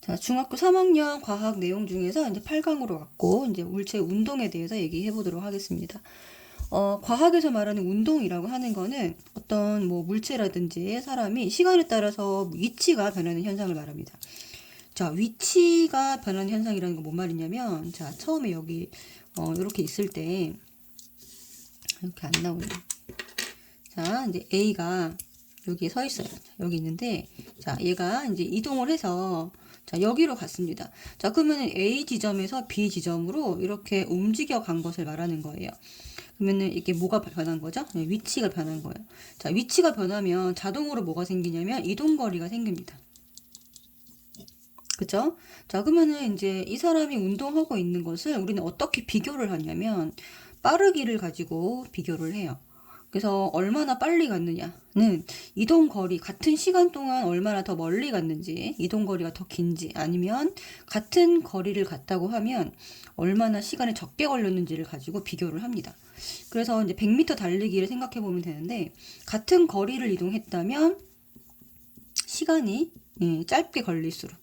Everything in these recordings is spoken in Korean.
자, 중학교 3학년 과학 내용 중에서 이제 8강으로 왔고, 이제 물체 운동에 대해서 얘기해 보도록 하겠습니다. 과학에서 말하는 운동이라고 하는 거는 어떤 뭐 물체라든지 사람이 시간에 따라서 위치가 변하는 현상을 말합니다. 자, 위치가 변하는 현상이라는 건 뭔 말이냐면, 자, 처음에 여기, 이렇게 있을 때, 이렇게 안 나오네. 자, 이제 A가 여기에 서 있어요. 여기 있는데, 자, 얘가 이제 이동을 해서, 자, 여기로 갔습니다. 자, 그러면은 A 지점에서 B 지점으로 이렇게 움직여 간 것을 말하는 거예요. 그러면은 이게 뭐가 변한 거죠? 네, 위치가 변한 거예요. 자, 위치가 변하면 자동으로 뭐가 생기냐면 이동거리가 생깁니다. 그죠? 자, 그러면은 이제 이 사람이 운동하고 있는 것을 우리는 어떻게 비교를 하냐면 빠르기를 가지고 비교를 해요. 그래서 얼마나 빨리 갔느냐는 이동거리, 같은 시간 동안 얼마나 더 멀리 갔는지, 이동거리가 더 긴지, 아니면 같은 거리를 갔다고 하면 얼마나 시간이 적게 걸렸는지를 가지고 비교를 합니다. 그래서 이제 100m 달리기를 생각해 보면 되는데, 같은 거리를 이동했다면 시간이 짧게 걸릴수록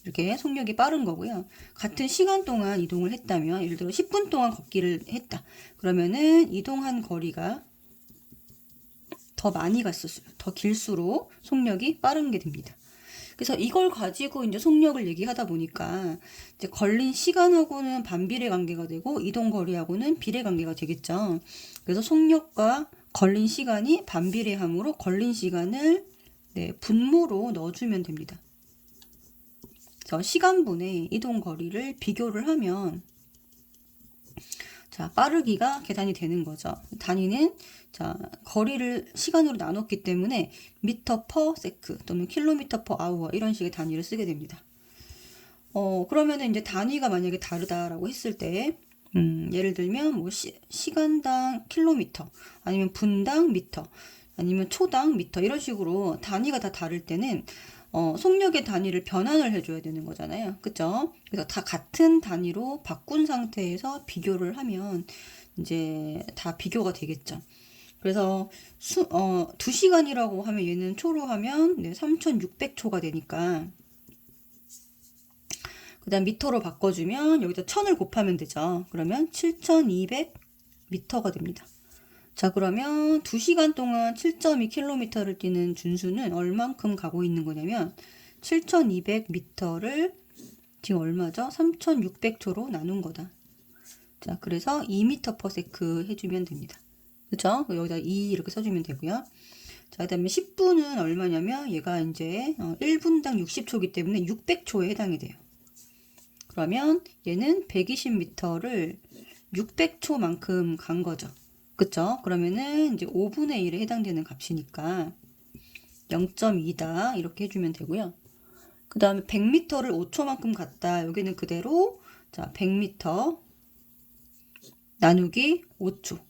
이렇게 속력이 빠른 거고요. 같은 시간 동안 이동을 했다면, 예를 들어 10분 동안 걷기를 했다. 그러면은 이동한 거리가 더 많이 갔었어요. 더 길수록 속력이 빠른 게 됩니다. 그래서 이걸 가지고 이제 속력을 얘기하다 보니까 이제 걸린 시간하고는 반비례 관계가 되고 이동 거리하고는 비례 관계가 되겠죠. 그래서 속력과 걸린 시간이 반비례함으로 걸린 시간을 분모로 넣어주면 됩니다. 그래서 시간분의 이동 거리를 비교를 하면 자, 빠르기가 계산이 되는 거죠. 단위는 자, 거리를 시간으로 나눴기 때문에 미터 퍼 세크 또는 킬로미터 퍼 아워 이런 식의 단위를 쓰게 됩니다. 그러면은 이제 단위가 만약에 다르다라고 했을 때 예를 들면 뭐 시간당 킬로미터 아니면 분당 미터 아니면 초당 미터 이런 식으로 단위가 다 다를 때는 속력의 단위를 변환을 해줘야 되는 거잖아요. 그쵸? 그래서 다 같은 단위로 바꾼 상태에서 비교를 하면 이제 다 비교가 되겠죠. 그래서 2시간이라고 하면 얘는 초로 하면 3600초가 되니까 그 다음 미터로 바꿔주면 여기다 1000을 곱하면 되죠. 그러면 7200m가 됩니다. 자, 그러면 2시간 동안 7.2km를 뛰는 준수는 얼만큼 가고 있는 거냐면 7200m를 지금 얼마죠? 3600초로 나눈 거다. 자, 그래서 2m/s 해주면 됩니다. 그쵸? 여기다 2 이렇게 써주면 되고요. 자, 그 다음에 10분은 얼마냐면 얘가 이제 1분당 60초이기 때문에 600초에 해당이 돼요. 그러면 얘는 120m를 600초만큼 간 거죠. 그쵸? 그러면은 이제 5분의 1에 해당되는 값이니까 0.2다 이렇게 해주면 되고요. 그 다음에 100m를 5초만큼 갔다. 여기는 그대로 자 100m 나누기 5초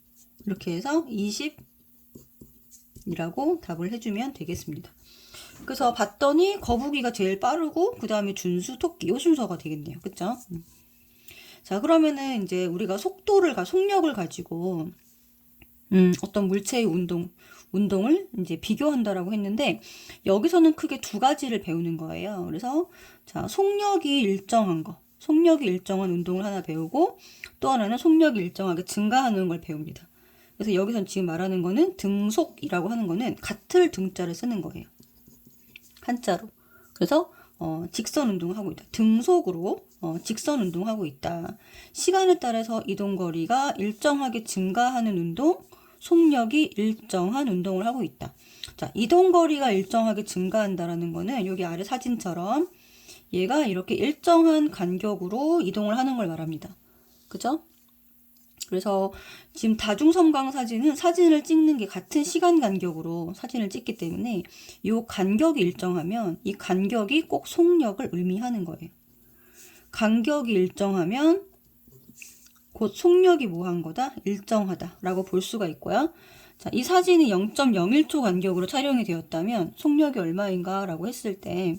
이렇게 해서 20이라고 답을 해주면 되겠습니다. 그래서 봤더니 거북이가 제일 빠르고 그 다음에 준수, 토끼 이 순서가 되겠네요. 그쵸? 자, 그러면은 이제 우리가 속력을 가지고 어떤 물체의 운동을 이제 비교한다라고 했는데 여기서는 크게 두 가지를 배우는 거예요. 그래서 자, 속력이 일정한 운동을 하나 배우고 또 하나는 속력이 일정하게 증가하는 걸 배웁니다. 그래서 여기서 지금 말하는 거는 등속이라고 하는 거는 같을 등자를 쓰는 거예요. 한자로. 그래서 직선 운동을 하고 있다. 등속으로 직선 운동하고 있다. 시간에 따라서 이동 거리가 일정하게 증가하는 운동, 속력이 일정한 운동을 하고 있다. 자, 이동 거리가 일정하게 증가한다라는 거는 여기 아래 사진처럼 얘가 이렇게 일정한 간격으로 이동을 하는 걸 말합니다. 그죠? 그래서 지금 다중섬광 사진은 사진을 찍는 게 같은 시간 간격으로 사진을 찍기 때문에 이 간격이 일정하면 이 간격이 꼭 속력을 의미하는 거예요. 간격이 일정하면 곧 속력이 뭐한 거다? 일정하다 라고 볼 수가 있고요. 자, 이 사진이 0.01초 간격으로 촬영이 되었다면 속력이 얼마인가 라고 했을 때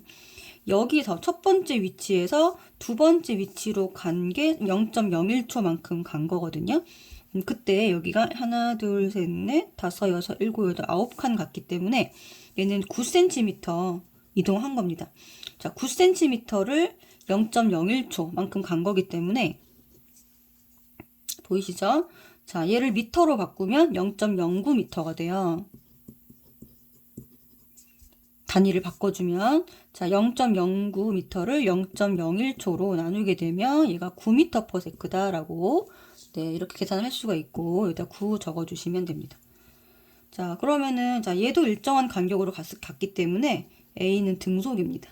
여기서 첫 번째 위치에서 두 번째 위치로 간 게 0.01초만큼 간 거거든요. 그때 여기가 하나, 둘, 셋, 넷, 다섯, 여섯, 일곱, 여덟, 9칸 갔기 때문에 얘는 9cm 이동한 겁니다. 자, 9cm를 0.01초만큼 간 거기 때문에 보이시죠? 자, 얘를 미터로 바꾸면 0.09m가 돼요. 단위를 바꿔주면 자 0.09m를 0.01초로 나누게 되면 얘가 9m/s다 라고 네, 이렇게 계산을 할 수가 있고 여기다 9 적어주시면 됩니다. 자 그러면은 자 얘도 일정한 간격으로 갔기 때문에 A는 등속입니다.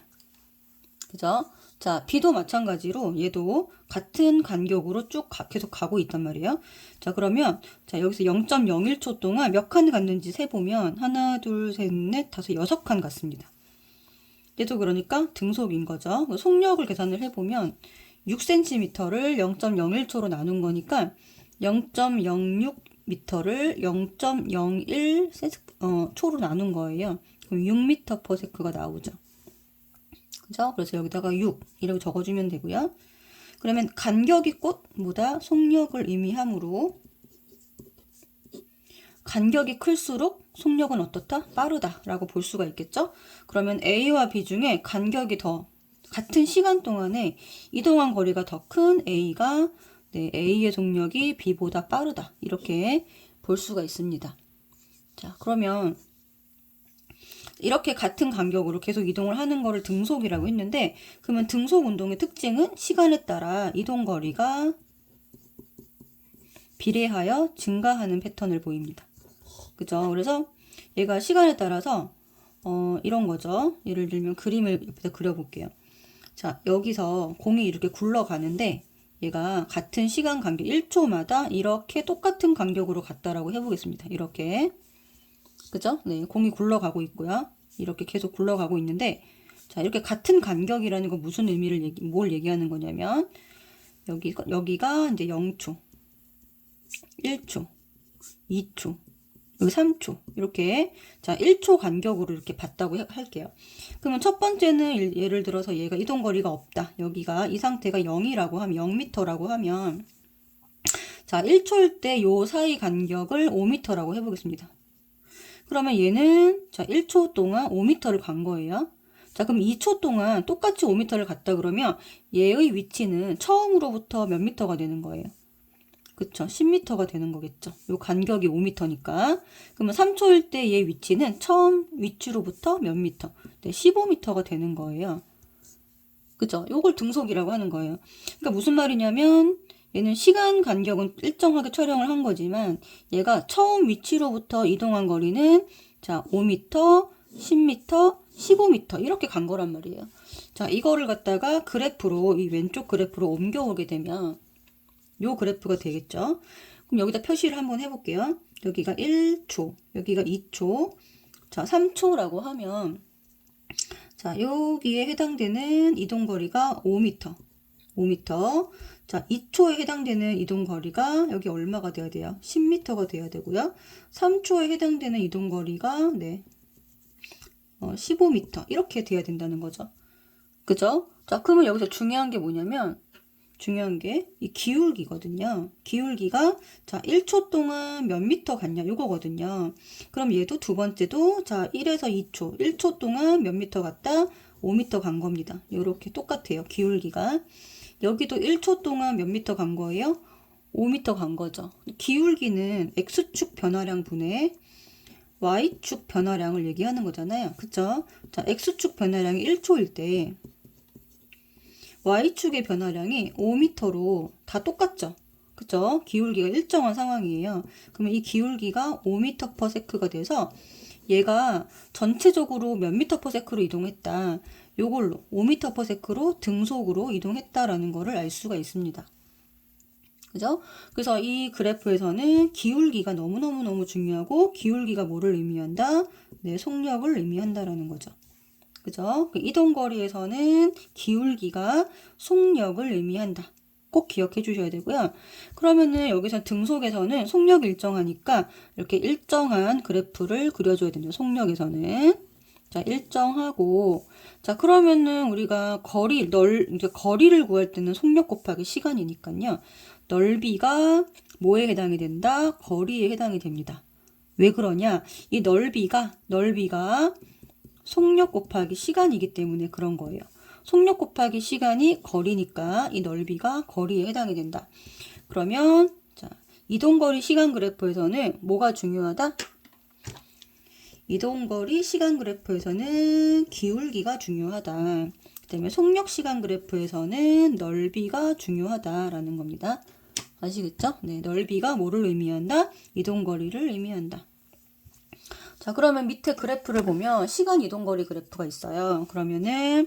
그죠? 자 B도 마찬가지로 얘도 같은 간격으로 쭉 계속 가고 있단 말이에요. 자 그러면 자 여기서 0.01초 동안 몇 칸 갔는지 세보면 하나 둘 셋 넷 다섯 6칸 갔습니다. 얘도 그러니까 등속인 거죠. 속력을 계산을 해보면 6cm를 0.01초로 나눈 거니까 0.06m를 0.01 초로 나눈 거예요. 그럼 6m/s가 나오죠. 그죠? 그래서 여기다가 6 이렇게 적어주면 되고요. 그러면 간격이 꽃보다 속력을 의미하므로 간격이 클수록 속력은 어떻다? 빠르다 라고 볼 수가 있겠죠? 그러면 A와 B 중에 간격이 더 같은 시간 동안에 이동한 거리가 더 큰 A가 네, A의 속력이 B보다 빠르다 이렇게 볼 수가 있습니다. 자 그러면 이렇게 같은 간격으로 계속 이동을 하는 거를 등속이라고 했는데 그러면 등속 운동의 특징은 시간에 따라 이동 거리가 비례하여 증가하는 패턴을 보입니다. 그죠? 그래서 얘가 시간에 따라서 이런 거죠. 예를 들면 그림을 옆에다 그려볼게요. 자 여기서 공이 이렇게 굴러가는데 얘가 같은 시간 간격 1초마다 이렇게 똑같은 간격으로 갔다라고 해보겠습니다. 이렇게 그죠? 네, 공이 굴러가고 있고요. 이렇게 계속 굴러가고 있는데 자 이렇게 같은 간격이라는 건 무슨 의미를 뭘 얘기하는 거냐면 여기가 이제 0초, 1초, 2초, 여기 3초 이렇게 자 1초 간격으로 이렇게 봤다고 할게요. 그러면 첫 번째는 예를 들어서 얘가 이동거리가 없다. 여기가 이 상태가 0이라고 하면 0m라고 하면 자 1초일 때 요 사이 간격을 5m라고 해보겠습니다. 그러면 얘는 자 1초 동안 5m를 간 거예요. 자 그럼 2초 동안 똑같이 5m를 갔다 그러면 얘의 위치는 처음으로부터 몇 미터가 되는 거예요. 그쵸 10m가 되는 거겠죠. 요 간격이 5m니까 그러면 3초일 때 얘 위치는 처음 위치로부터 몇 미터? 네, 15m가 되는 거예요. 그죠? 요걸 등속이라고 하는 거예요. 그러니까 무슨 말이냐면 얘는 시간 간격은 일정하게 촬영을 한 거지만 얘가 처음 위치로부터 이동한 거리는 자 5m, 10m, 15m 이렇게 간 거란 말이에요. 자 이거를 갖다가 그래프로 이 왼쪽 그래프로 옮겨오게 되면 요 그래프가 되겠죠. 그럼 여기다 표시를 한번 해볼게요. 여기가 1초, 여기가 2초, 자 3초라고 하면 자 여기에 해당되는 이동거리가 5m, 5m. 자 2초에 해당되는 이동거리가 여기 얼마가 돼야 돼요? 10m가 돼야 되고요. 3초에 해당되는 이동거리가 네 15m 이렇게 돼야 된다는 거죠. 그죠? 자 그러면 여기서 중요한 게 뭐냐면 중요한 게 이 기울기거든요. 기울기가 자 1초 동안 몇 미터 갔냐 요거거든요. 그럼 얘도 두 번째도 자 1에서 2초 1초 동안 몇 미터 갔다 5미터 간 겁니다. 요렇게 똑같아요. 기울기가 여기도 1초 동안 몇 미터 간 거예요? 5미터 간 거죠. 기울기는 X축 변화량 분의 Y축 변화량을 얘기하는 거잖아요. 그쵸? 자 X축 변화량이 1초일 때 Y축의 변화량이 5m로 다 똑같죠. 그쵸? 기울기가 일정한 상황이에요. 그러면 이 기울기가 5m/s가 돼서 얘가 전체적으로 몇 m/s로 이동했다. 요걸로 5m/s로 등속으로 이동했다라는 거를 알 수가 있습니다. 그죠? 그래서 이 그래프에서는 기울기가 너무너무 중요하고 기울기가 뭐를 의미한다? 네, 속력을 의미한다라는 거죠. 그죠? 이동거리에서는 기울기가 속력을 의미한다. 꼭 기억해 주셔야 되고요. 그러면은 여기서 등속에서는 속력이 일정하니까 이렇게 일정한 그래프를 그려줘야 됩니다. 속력에서는. 자, 일정하고. 자, 그러면은 우리가 이제 거리를 구할 때는 속력 곱하기 시간이니까요. 넓이가 뭐에 해당이 된다? 거리에 해당이 됩니다. 왜 그러냐? 이 넓이가 속력 곱하기 시간이기 때문에 그런 거예요. 속력 곱하기 시간이 거리니까 이 넓이가 거리에 해당이 된다. 그러면 자, 이동거리 시간 그래프에서는 뭐가 중요하다? 이동거리 시간 그래프에서는 기울기가 중요하다. 그다음에 속력 시간 그래프에서는 넓이가 중요하다라는 겁니다. 아시겠죠? 네, 넓이가 뭐를 의미한다? 이동거리를 의미한다. 자, 그러면 밑에 그래프를 보면 시간 이동거리 그래프가 있어요. 그러면은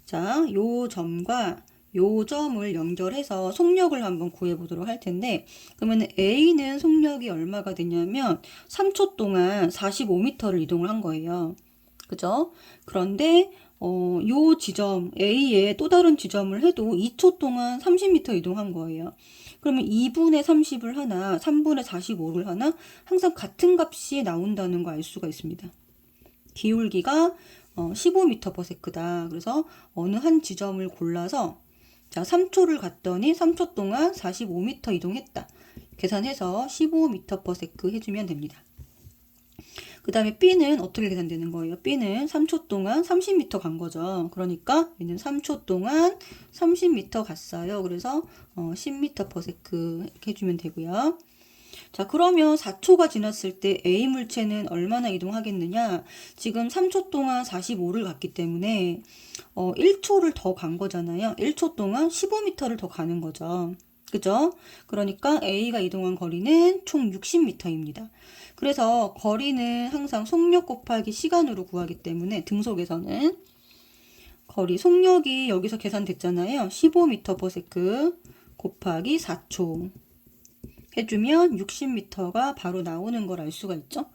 자, 요 점과 요 점을 연결해서 속력을 한번 구해보도록 할 텐데, 그러면 A는 속력이 얼마가 되냐면 3초 동안 45m를 이동을 한 거예요. 그죠? 그런데 요 지점 A에 또 다른 지점을 해도 2초 동안 30m 이동한 거예요. 그러면 2분의 30을 하나, 3분의 45를 하나 항상 같은 값이 나온다는 거 알 수가 있습니다. 기울기가 15m/s다. 그래서 어느 한 지점을 골라서 자 3초를 갔더니 3초 동안 45m 이동했다. 계산해서 15m/s 해주면 됩니다. 그 다음에 B는 어떻게 계산되는 거예요? B는 3초 동안 30m 간 거죠. 그러니까 얘는 3초 동안 30m 갔어요. 그래서 10m/s 이렇게 해주면 되고요. 자, 그러면 4초가 지났을 때 A 물체는 얼마나 이동하겠느냐? 지금 3초 동안 45를 갔기 때문에 1초를 더 간 거잖아요. 1초 동안 15m를 더 가는 거죠. 그죠? 그러니까 A가 이동한 거리는 총 60m입니다. 그래서 거리는 항상 속력 곱하기 시간으로 구하기 때문에 등속에서는 거리 속력이 여기서 계산됐잖아요. 15m/s 곱하기 4초 해주면 60m가 바로 나오는 걸 알 수가 있죠.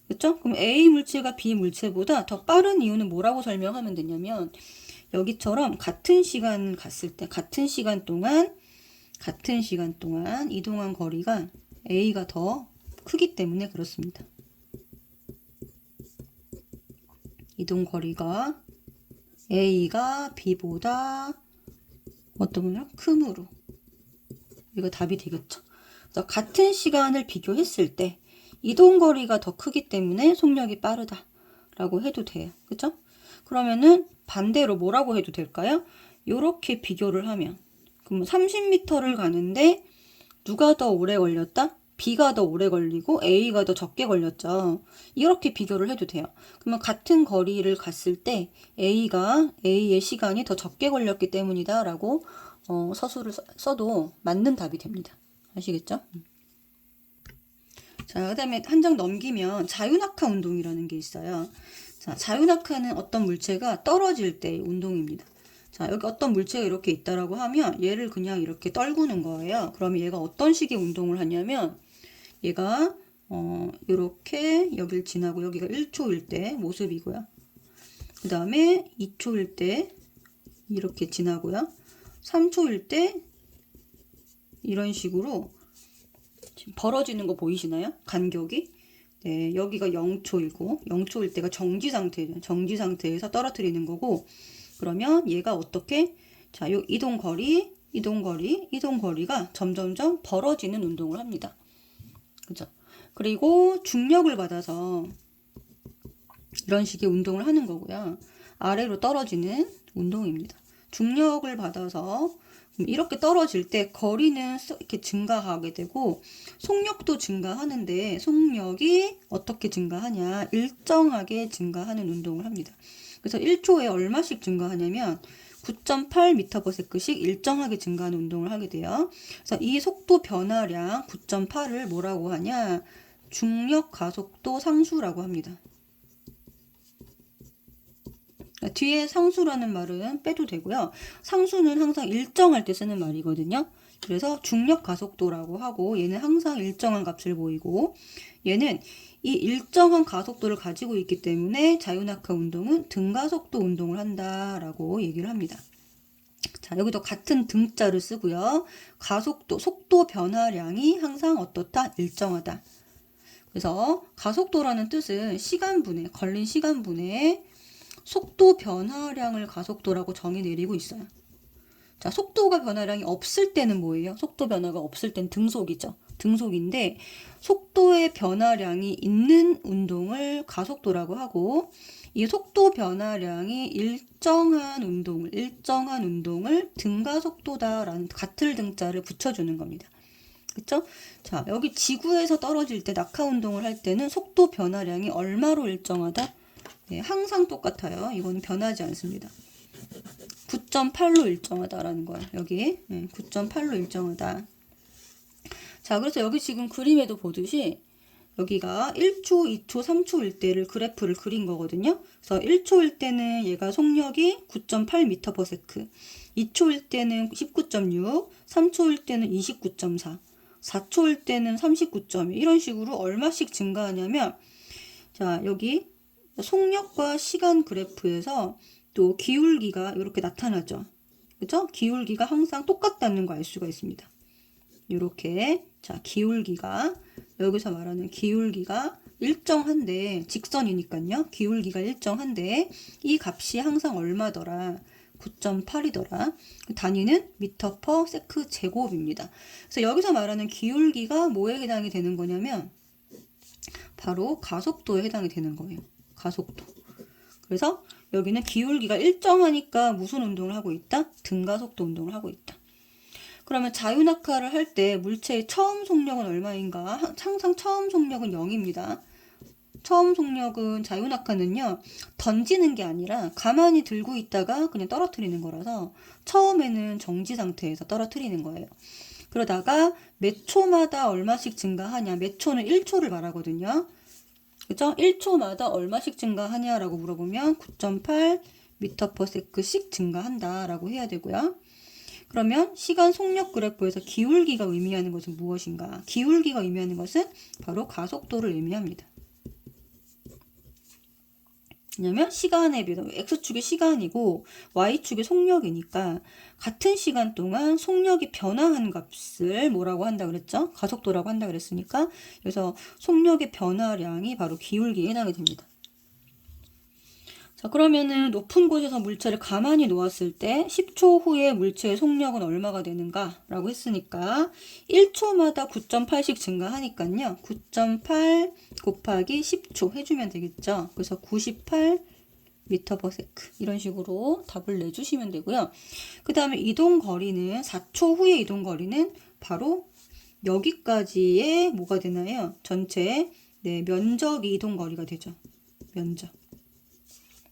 그렇죠? 그럼 A 물체가 B 물체보다 더 빠른 이유는 뭐라고 설명하면 되냐면 여기처럼 같은 시간 갔을 때 같은 시간 동안 이동한 거리가 A가 더 크기 때문에 그렇습니다. 이동 거리가 A가 B보다 어떤 거냐? 크므로 이거 답이 되겠죠. 그래서 같은 시간을 비교했을 때 이동 거리가 더 크기 때문에 속력이 빠르다라고 해도 돼요. 그죠? 그러면은 반대로 뭐라고 해도 될까요? 이렇게 비교를 하면 그럼 30m를 가는데 누가 더 오래 걸렸다? B가 더 오래 걸리고 A가 더 적게 걸렸죠. 이렇게 비교를 해도 돼요. 그러면 같은 거리를 갔을 때 A의 시간이 더 적게 걸렸기 때문이다 라고 서술을 써도 맞는 답이 됩니다. 아시겠죠? 자, 그 다음에 한 장 넘기면 자유낙하 운동이라는 게 있어요. 자, 자유낙하는 어떤 물체가 떨어질 때의 운동입니다. 자, 여기 어떤 물체가 이렇게 있다라고 하면 얘를 그냥 이렇게 떨구는 거예요. 그러면 얘가 어떤 식의 운동을 하냐면 얘가 이렇게 여길 지나고 여기가 1초일 때 모습이고요. 그 다음에 2초일 때 이렇게 지나고요. 3초일 때 이런 식으로 지금 벌어지는 거 보이시나요? 간격이. 네, 여기가 0초이고 0초일 때가 정지 상태에서 떨어뜨리는 거고 그러면 얘가 어떻게 자, 요 이동거리가 점점점 벌어지는 운동을 합니다. 그죠? 그리고 중력을 받아서 이런 식의 운동을 하는 거고요. 아래로 떨어지는 운동입니다. 중력을 받아서 이렇게 떨어질 때 거리는 이렇게 증가하게 되고 속력도 증가하는데 속력이 어떻게 증가하냐? 일정하게 증가하는 운동을 합니다. 그래서 1초에 얼마씩 증가하냐면 9.8m/s씩 일정하게 증가하는 운동을 하게 돼요. 그래서 이 속도 변화량 9.8을 뭐라고 하냐? 중력 가속도 상수라고 합니다. 뒤에 상수라는 말은 빼도 되고요. 상수는 항상 일정할 때 쓰는 말이거든요. 그래서 중력 가속도라고 하고 얘는 항상 일정한 값을 보이고 얘는 이 일정한 가속도를 가지고 있기 때문에 자유낙하 운동은 등가속도 운동을 한다라고 얘기를 합니다. 자, 여기도 같은 등자를 쓰고요. 가속도, 속도 변화량이 항상 어떻다? 일정하다. 그래서 가속도라는 뜻은 걸린 시간분의 속도 변화량을 가속도라고 정의 내리고 있어요. 자, 속도가 변화량이 없을 때는 뭐예요? 속도 변화가 없을 땐 등속이죠. 등속인데 속도의 변화량이 있는 운동을 가속도라고 하고 이 속도 변화량이 일정한 운동을 등가속도다라는 같을 등자를 붙여주는 겁니다. 그쵸? 자, 여기 지구에서 떨어질 때 낙하 운동을 할 때는 속도 변화량이 얼마로 일정하다? 네, 항상 똑같아요. 이거는 변하지 않습니다. 9.8로 일정하다라는 거야. 여기 9.8로 일정하다. 자, 그래서 여기 지금 그림에도 보듯이 여기가 1초, 2초, 3초일 때를 그래프를 그린 거거든요. 그래서 1초일 때는 얘가 속력이 9.8m/s, 2초일 때는 19.6, 3초일 때는 29.4, 4초일 때는 39.2 이런 식으로 얼마씩 증가하냐면 자, 여기 속력과 시간 그래프에서 또 기울기가 이렇게 나타나죠. 그죠? 기울기가 항상 똑같다는 거 알 수가 있습니다. 이렇게 자, 기울기가 여기서 말하는 기울기가 일정한데 직선이니까요. 기울기가 일정한데 이 값이 항상 얼마더라? 9.8이더라. 단위는 미터/세크 제곱입니다. 그래서 여기서 말하는 기울기가 뭐에 해당이 되는 거냐면 바로 가속도에 해당이 되는 거예요. 가속도. 그래서 여기는 기울기가 일정하니까 무슨 운동을 하고 있다? 등가속도 운동을 하고 있다. 그러면 자유낙하를 할 때 물체의 처음 속력은 얼마인가? 항상 처음 속력은 0입니다. 처음 속력은 자유낙하는요. 던지는 게 아니라 가만히 들고 있다가 그냥 떨어뜨리는 거라서 처음에는 정지 상태에서 떨어뜨리는 거예요. 그러다가 몇 초마다 얼마씩 증가하냐? 몇 초는 1초를 말하거든요. 그죠? 1초마다 얼마씩 증가하냐라고 물어보면 9.8m/s씩 증가한다라고 해야 되고요. 그러면 시간 속력 그래프에서 기울기가 의미하는 것은 무엇인가? 기울기가 의미하는 것은 바로 가속도를 의미합니다. 왜냐면 시간에 비해서 X축이 시간이고 Y축이 속력이니까 같은 시간 동안 속력이 변화한 값을 뭐라고 한다 그랬죠? 가속도라고 한다 그랬으니까 그래서 속력의 변화량이 바로 기울기에 해당이 됩니다. 자, 그러면은 높은 곳에서 물체를 가만히 놓았을 때 10초 후에 물체의 속력은 얼마가 되는가? 라고 했으니까 1초마다 9.8씩 증가하니까요. 9.8 곱하기 10초 해주면 되겠죠. 그래서 98m/s 이런 식으로 답을 내주시면 되고요. 그 다음에 이동거리는 4초 후의 이동거리는 바로 여기까지의 뭐가 되나요? 전체 면적이 이동거리가 되죠. 면적.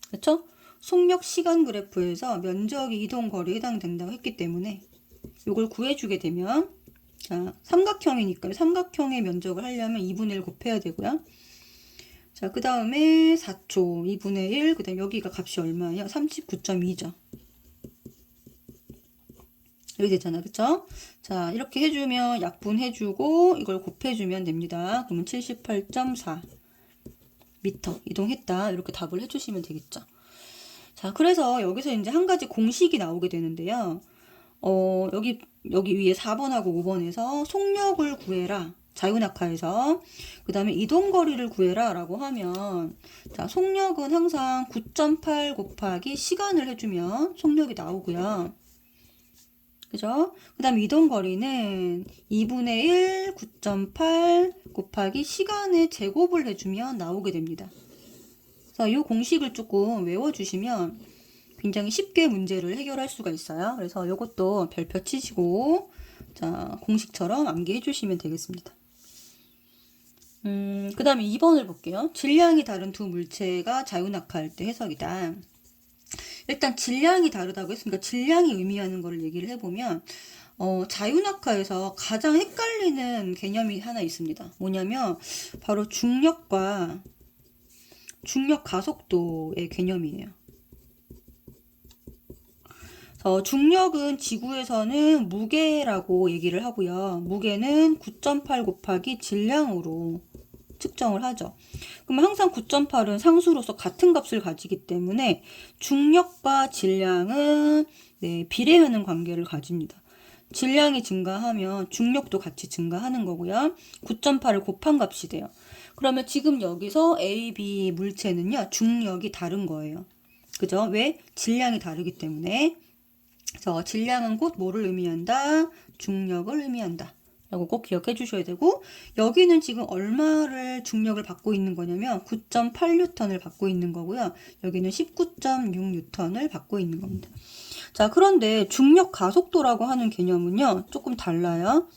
그렇죠? 속력 시간 그래프에서 면적이 이동거리에 해당된다고 했기 때문에 이걸 구해주게 되면 자, 삼각형이니까요. 삼각형의 면적을 하려면 2분의 1 곱해야 되고요. 자, 그 다음에 4초 2분의 1, 그 다음에 여기가 값이 얼마예요? 39.2죠. 여기 되잖아. 그쵸? 자, 이렇게 해주면 약분해주고 이걸 곱해주면 됩니다. 그러면 78.4 미터 이동했다. 이렇게 답을 해주시면 되겠죠. 자, 그래서 여기서 이제 한 가지 공식이 나오게 되는데요. 여기 위에 4번하고 5번에서 속력을 구해라. 자유낙하에서. 그 다음에 이동거리를 구해라. 라고 하면, 자, 속력은 항상 9.8 곱하기 시간을 해주면 속력이 나오고요. 그죠? 그 다음 이동거리는 2분의 1, 9.8 곱하기 시간의 제곱을 해주면 나오게 됩니다. 자, 이 공식을 조금 외워주시면 굉장히 쉽게 문제를 해결할 수가 있어요. 그래서 이것도 별표 치시고, 자, 공식처럼 암기해 주시면 되겠습니다. 그 다음에 2번을 볼게요. 질량이 다른 두 물체가 자유낙하할 때 해석이다. 일단 질량이 다르다고 했으니까 질량이 의미하는 걸 얘기를 해보면 자유낙하에서 가장 헷갈리는 개념이 하나 있습니다. 뭐냐면 바로 중력과 중력 가속도의 개념이에요. 중력은 지구에서는 무게라고 얘기를 하고요. 무게는 9.8 곱하기 질량으로 측정을 하죠. 그럼 항상 9.8은 상수로서 같은 값을 가지기 때문에 중력과 질량은 비례하는 관계를 가집니다. 질량이 증가하면 중력도 같이 증가하는 거고요. 9.8을 곱한 값이 돼요. 그러면 지금 여기서 A, B 물체는요. 중력이 다른 거예요. 그죠? 왜? 질량이 다르기 때문에. 그래서 질량은 곧 뭐를 의미한다? 중력을 의미한다. 라고 꼭 기억해 주셔야 되고, 여기는 지금 얼마를 중력을 받고 있는 거냐면 9.8N을 받고 있는 거고요. 여기는 19.6N을 받고 있는 겁니다. 자, 그런데 중력 가속도라고 하는 개념은요, 조금 달라요.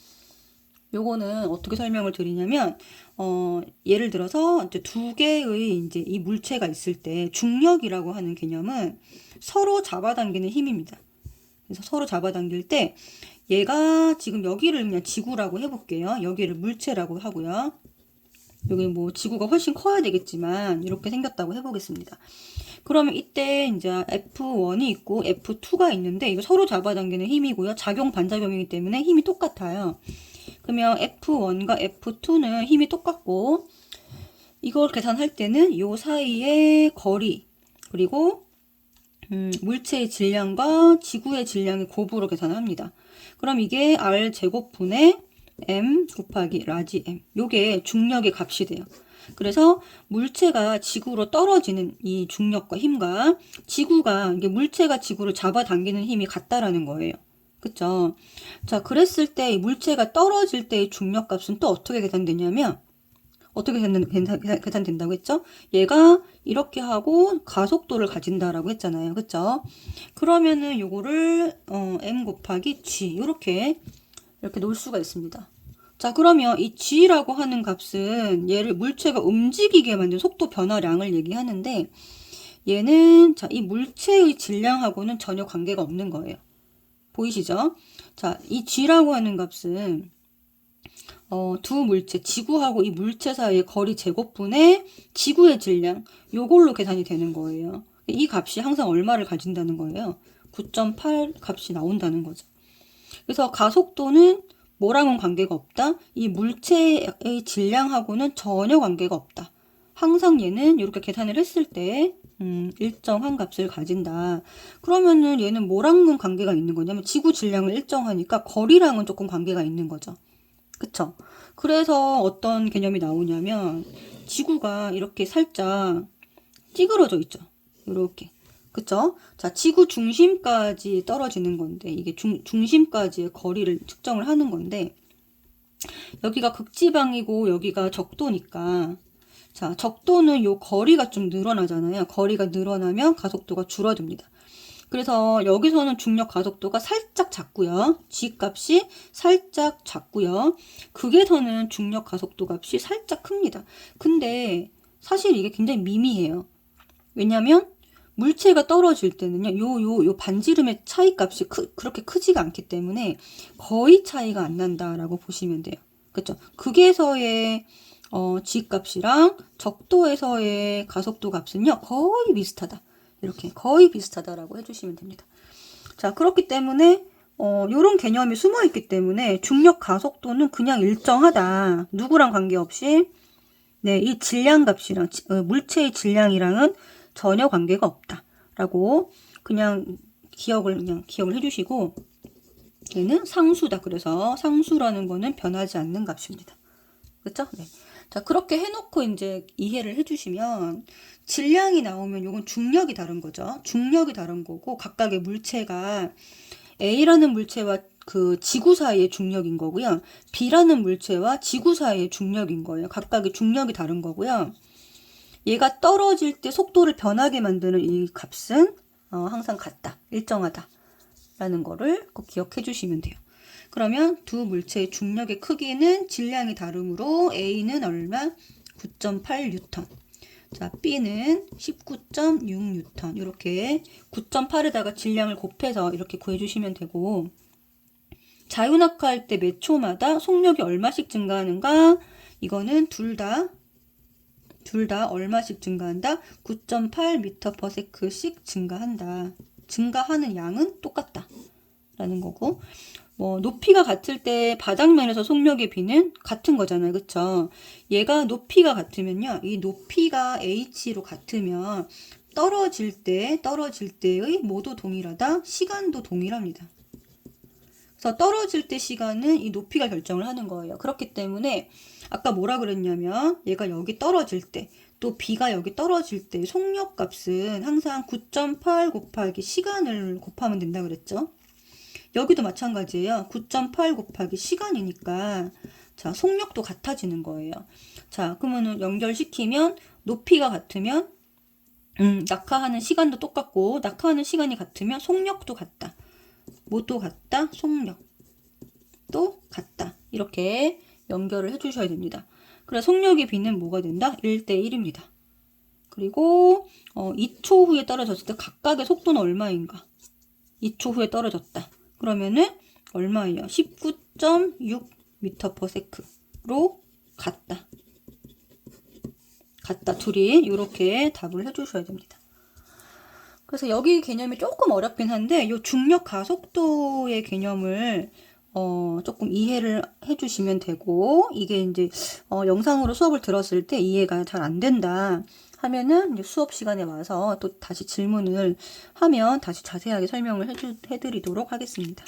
요거는 어떻게 설명을 드리냐면, 예를 들어서 이제 두 개의 이제 이 물체가 있을 때 중력이라고 하는 개념은 서로 잡아당기는 힘입니다. 그래서 서로 잡아당길 때 얘가 지금 여기를 그냥 지구라고 해볼게요. 여기를 물체라고 하고요. 여기 뭐 지구가 훨씬 커야 되겠지만 이렇게 생겼다고 해보겠습니다. 그러면 이때 이제 F1이 있고 F2가 있는데 이거 서로 잡아당기는 힘이고요. 작용 반작용이기 때문에 힘이 똑같아요. 그러면 F1과 F2는 힘이 똑같고 이걸 계산할 때는 이 사이의 거리 그리고 물체의 질량과 지구의 질량의 곱으로 계산을 합니다. 그럼 이게 R 제곱분의 M 곱하기 라지 M. 요게 중력의 값이 돼요. 그래서 물체가 지구로 떨어지는 이 중력과 힘과 지구가 이게 물체가 지구를 잡아당기는 힘이 같다라는 거예요. 그쵸? 자, 그랬을 때 물체가 떨어질 때의 중력 값은 또 어떻게 계산되냐면 어떻게 계산된다고 했죠? 얘가 이렇게 하고 가속도를 가진다라고 했잖아요. 그쵸? 그러면은 요거를 m 곱하기 g 이렇게 놓을 수가 있습니다. 자, 그러면 이 g라고 하는 값은 얘를 물체가 움직이게 만든 속도 변화량을 얘기하는데 얘는 자, 이 물체의 질량하고는 전혀 관계가 없는 거예요. 보이시죠? 자, 이 g라고 하는 값은 두 물체, 지구하고 이 물체 사이의 거리 제곱분의 지구의 질량, 요걸로 계산이 되는 거예요. 이 값이 항상 얼마를 가진다는 거예요? 9.8 값이 나온다는 거죠. 그래서 가속도는 뭐랑은 관계가 없다? 이 물체의 질량하고는 전혀 관계가 없다. 항상 얘는 이렇게 계산을 했을 때 일정한 값을 가진다. 그러면은 얘는 뭐랑은 관계가 있는 거냐면 지구 질량을 일정하니까 거리랑은 조금 관계가 있는 거죠. 그쵸? 그래서 어떤 개념이 나오냐면 지구가 이렇게 살짝 찌그러져 있죠. 이렇게. 그쵸? 자, 지구 중심까지 떨어지는 건데 이게 중심까지의 거리를 측정을 하는 건데 여기가 극지방이고 여기가 적도니까 자, 적도는 요 거리가 좀 늘어나잖아요. 거리가 늘어나면 가속도가 줄어듭니다. 그래서 여기서는 중력 가속도가 살짝 작고요. g 값이 살짝 작고요. 극에서는 중력 가속도 값이 살짝 큽니다. 근데 사실 이게 굉장히 미미해요. 왜냐면 물체가 떨어질 때는요. 요 반지름의 차이 값이 그렇게 크지가 않기 때문에 거의 차이가 안 난다라고 보시면 돼요. 그렇죠? 극에서의 g 값이랑 적도에서의 가속도 값은요. 거의 비슷하다. 이렇게 거의 비슷하다라고 해주시면 됩니다. 자, 그렇기 때문에 요런 개념이 숨어 있기 때문에 중력 가속도는 그냥 일정하다. 누구랑 관계없이 네, 이 질량 값이랑 물체의 질량이랑은 전혀 관계가 없다라고 그냥 기억을 해주시고 얘는 상수다. 그래서 상수라는 거는 변하지 않는 값입니다. 그렇죠? 네. 자, 그렇게 해놓고 이제 이해를 해주시면 질량이 나오면 이건 중력이 다른 거죠. 중력이 다른 거고 각각의 물체가 A라는 물체와 그 지구 사이의 중력인 거고요. B라는 물체와 지구 사이의 중력인 거예요. 각각의 중력이 다른 거고요. 얘가 떨어질 때 속도를 변하게 만드는 이 값은 항상 같다. 일정하다. 라는 거를 꼭 기억해 주시면 돼요. 그러면 두 물체의 중력의 크기는 질량이 다르므로 A는 얼마? 9.8N. 자, B는 19.6N. 이렇게 9.8에다가 질량을 곱해서 이렇게 구해주시면 되고 자유낙하할 때 몇 초마다 속력이 얼마씩 증가하는가? 이거는 둘 다 얼마씩 증가한다? 9.8m/s씩 증가한다. 증가하는 양은 똑같다. 라는 거고 뭐 높이가 같을 때 바닥면에서 속력의 비는 같은 거잖아요. 그쵸? 얘가 높이가 같으면요. 이 높이가 h로 같으면 떨어질 때의 뭐도 동일하다? 시간도 동일합니다. 그래서 떨어질 때 시간은 이 높이가 결정을 하는 거예요. 그렇기 때문에 아까 뭐라 그랬냐면 얘가 여기 떨어질 때 또 B가 여기 떨어질 때 속력 값은 항상 9.8 곱하기 시간을 곱하면 된다 그랬죠. 여기도 마찬가지예요. 9.8 곱하기 시간이니까 자, 속력도 같아지는 거예요. 자, 그러면은 연결시키면 높이가 같으면 낙하하는 시간도 똑같고 낙하하는 시간이 같으면 속력도 같다. 뭐도 같다? 속력도 같다. 이렇게 연결을 해주셔야 됩니다. 그래 속력의 비는 뭐가 된다? 1대1입니다. 그리고 2초 후에 떨어졌을 때 각각의 속도는 얼마인가? 2초 후에 떨어졌다. 그러면은 얼마예요? 19.6 m/s로 같다. 둘이 이렇게 답을 해주셔야 됩니다. 그래서 여기 개념이 조금 어렵긴 한데 이 중력 가속도의 개념을 조금 이해를 해주시면 되고 이게 이제 영상으로 수업을 들었을 때 이해가 잘 안 된다 하면은 이제 수업 시간에 와서 또 다시 질문을 하면 다시 자세하게 설명을 해드리도록 하겠습니다.